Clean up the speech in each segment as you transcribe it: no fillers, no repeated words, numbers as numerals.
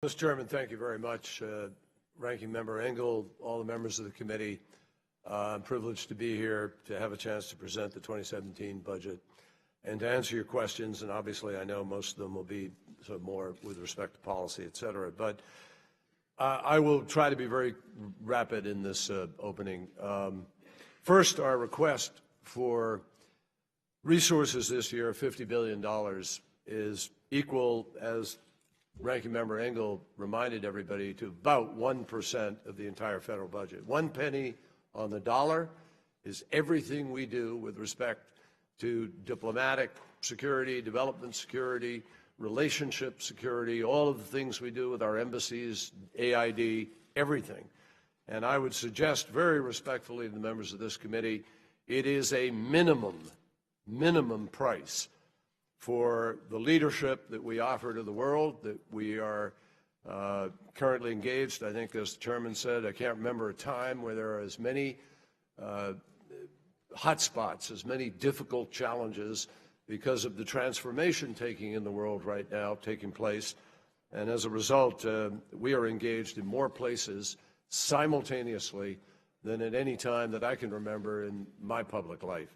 Mr. Chairman, thank you very much. Ranking Member Engel, all the members of the committee, I'm privileged to be here to have a chance to present the 2017 budget and to answer your questions. And obviously, I know most of them will be sort of more with respect to policy, et cetera. But I will try to be very rapid in this opening. First, our request for resources this year, $50 billion, is equal, as Ranking Member Engel reminded everybody, to about 1% of the entire federal budget. 1 penny on the dollar is everything we do with respect to diplomatic security, development security, relationship security, all of the things we do with our embassies, AID, everything. And I would suggest very respectfully to the members of this committee, it is a minimum price for the leadership that we offer to the world, that we are currently engaged. I think, as the chairman said, I can't remember a time where there are as many hotspots, as many difficult challenges because of the transformation taking place. And as a result, we are engaged in more places simultaneously than at any time that I can remember in my public life.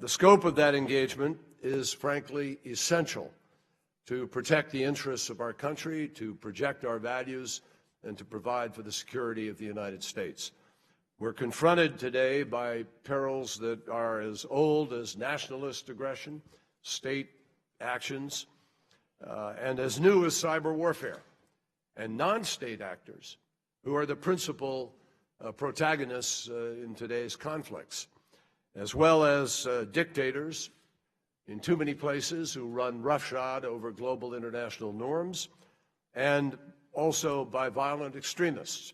The scope of that engagement is, frankly, essential to protect the interests of our country, to project our values, and to provide for the security of the United States. We're confronted today by perils that are as old as nationalist aggression, state actions, and as new as cyber warfare, and non-state actors who are the principal protagonists in today's conflicts, as well as dictators in too many places who run roughshod over global international norms, and also by violent extremists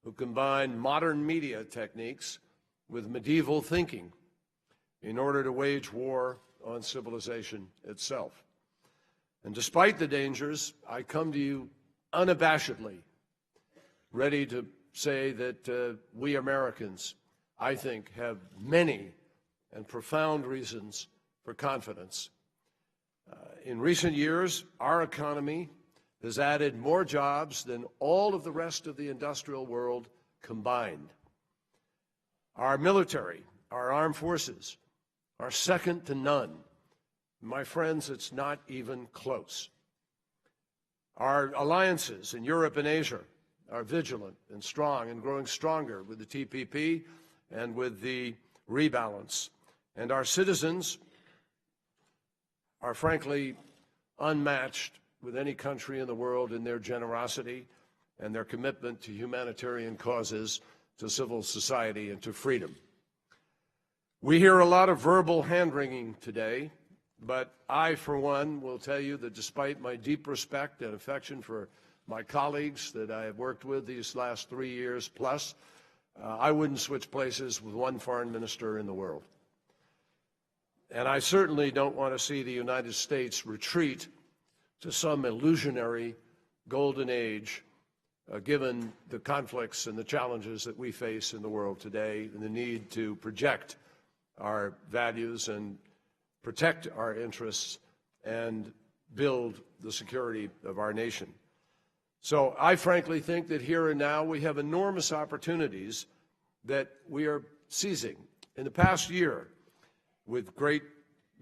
who combine modern media techniques with medieval thinking in order to wage war on civilization itself. And despite the dangers, I come to you unabashedly ready to say that we Americans, I think, have many and profound reasons for confidence. In recent years, our economy has added more jobs than all of the rest of the industrial world combined. Our military, our armed forces, are second to none. My friends, it's not even close. Our alliances in Europe and Asia are vigilant and strong and growing stronger with the TPP and with the rebalance. And our citizens are frankly unmatched with any country in the world in their generosity and their commitment to humanitarian causes, to civil society, and to freedom. We hear a lot of verbal hand-wringing today, but I, for one, will tell you that despite my deep respect and affection for my colleagues that I have worked with these last 3 years plus, I wouldn't switch places with one foreign minister in the world. And I certainly don't want to see the United States retreat to some illusionary golden age, given the conflicts and the challenges that we face in the world today, and the need to project our values and protect our interests and build the security of our nation. So I frankly think that here and now we have enormous opportunities that we are seizing. In the past year, with great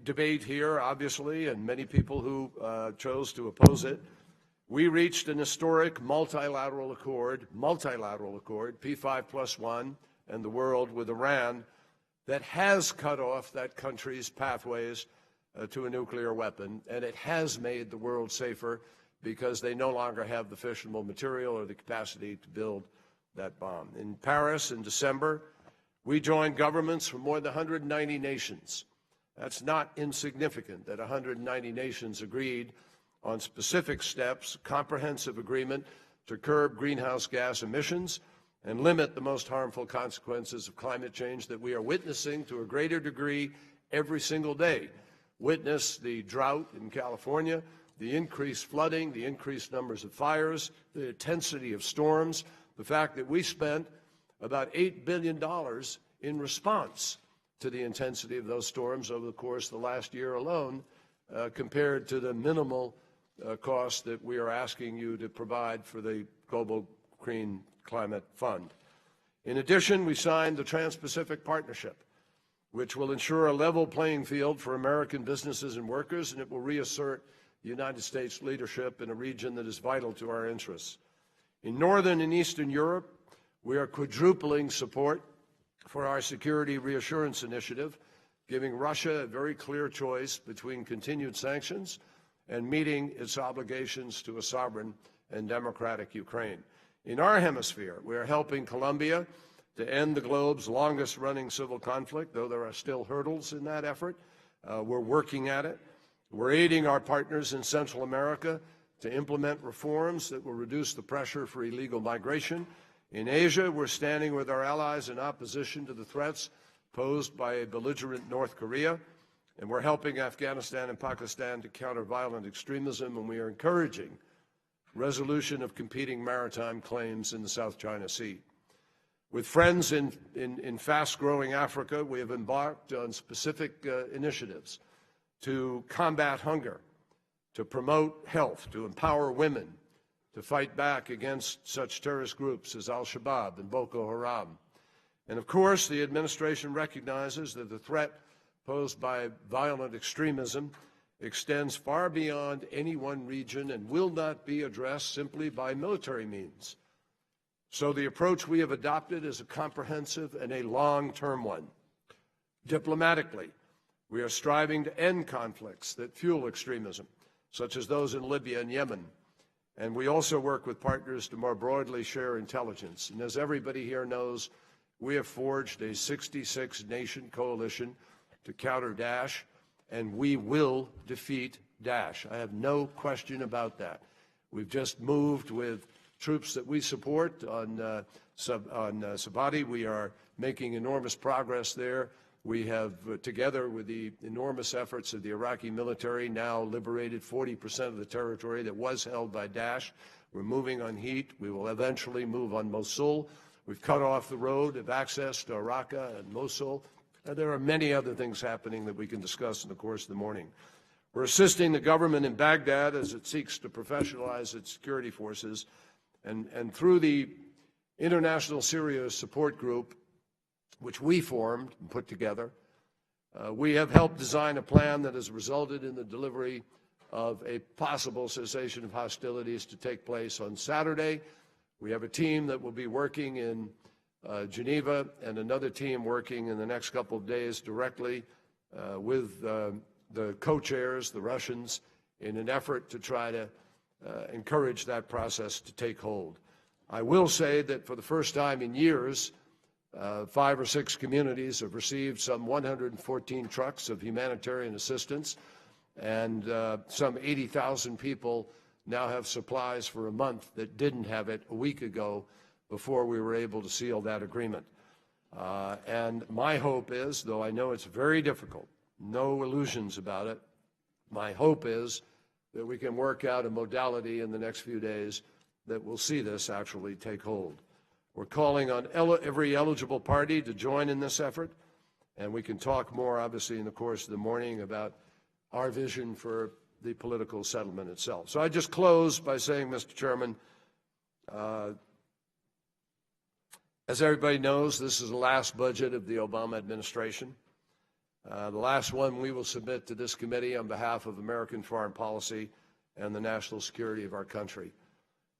debate here, obviously, and many people who chose to oppose it, we reached an historic multilateral accord, P5+1, and the world with Iran, that has cut off that country's pathways to a nuclear weapon, and it has made the world safer because they no longer have the fissionable material or the capacity to build that bomb. In Paris in December, we joined governments from more than 190 nations. That's not insignificant that 190 nations agreed on specific steps, comprehensive agreement to curb greenhouse gas emissions and limit the most harmful consequences of climate change that we are witnessing to a greater degree every single day. Witness the drought in California, the increased flooding, the increased numbers of fires, the intensity of storms, the fact that we spent about $8 billion in response to the intensity of those storms over the course of the last year alone, compared to the minimal cost that we are asking you to provide for the Global Green Climate Fund. In addition, we signed the Trans-Pacific Partnership, which will ensure a level playing field for American businesses and workers, and it will reassert the United States leadership in a region that is vital to our interests. In Northern and Eastern Europe, we are quadrupling support for our Security Reassurance Initiative, giving Russia a very clear choice between continued sanctions and meeting its obligations to a sovereign and democratic Ukraine. In our hemisphere, we are helping Colombia to end the globe's longest-running civil conflict, though there are still hurdles in that effort. We're working at it. We're aiding our partners in Central America to implement reforms that will reduce the pressure for illegal migration. In Asia, we're standing with our allies in opposition to the threats posed by a belligerent North Korea, and we're helping Afghanistan and Pakistan to counter violent extremism, and we are encouraging resolution of competing maritime claims in the South China Sea. With friends in fast-growing Africa, we have embarked on specific initiatives to combat hunger, to promote health, to empower women, to fight back against such terrorist groups as Al-Shabaab and Boko Haram. And of course, the administration recognizes that the threat posed by violent extremism extends far beyond any one region and will not be addressed simply by military means. So the approach we have adopted is a comprehensive and a long-term one. Diplomatically, we are striving to end conflicts that fuel extremism, such as those in Libya and Yemen. And we also work with partners to more broadly share intelligence. And as everybody here knows, we have forged a 66-nation coalition to counter Daesh, and we will defeat Daesh. I have no question about that. We've just moved with troops that we support on Sabati. We are making enormous progress there. We have, together with the enormous efforts of the Iraqi military, now liberated 40% of the territory that was held by Daesh. We're moving on Heat. We will eventually move on Mosul. We've cut off the road of access to Raqqa and Mosul. There are many other things happening that we can discuss in the course of the morning. We're assisting the government in Baghdad as it seeks to professionalize its security forces. And through the International Syria Support Group, which we formed and put together, we have helped design a plan that has resulted in the delivery of a possible cessation of hostilities to take place on Saturday. We have a team that will be working in Geneva and another team working in the next couple of days directly with the co-chairs, the Russians, in an effort to try to encourage that process to take hold. I will say that for the first time in years, 5 or 6 communities have received some 114 trucks of humanitarian assistance, and some 80,000 people now have supplies for a month that didn't have it a week ago before we were able to seal that agreement. And my hope is, though I know it's very difficult, no illusions about it, my hope is that we can work out a modality in the next few days that will see this actually take hold. We're calling on every eligible party to join in this effort, and we can talk more, obviously, in the course of the morning about our vision for the political settlement itself. So I just close by saying, Mr. Chairman, as everybody knows, this is the last budget of the Obama administration, the last one we will submit to this committee on behalf of American foreign policy and the national security of our country.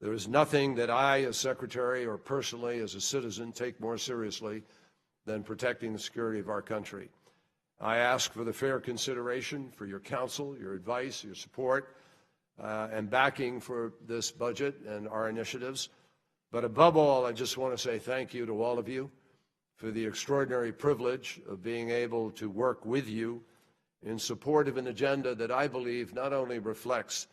There is nothing that I, as Secretary, or personally as a citizen, take more seriously than protecting the security of our country. I ask for the fair consideration for your counsel, your advice, your support, and backing for this budget and our initiatives. But above all, I just want to say thank you to all of you for the extraordinary privilege of being able to work with you in support of an agenda that I believe not only reflects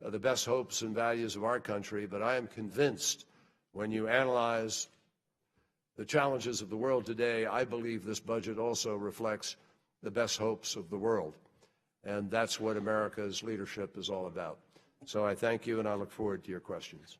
the best hopes and values of our country, but I am convinced when you analyze the challenges of the world today, I believe this budget also reflects the best hopes of the world. And that's what America's leadership is all about. So I thank you, and I look forward to your questions.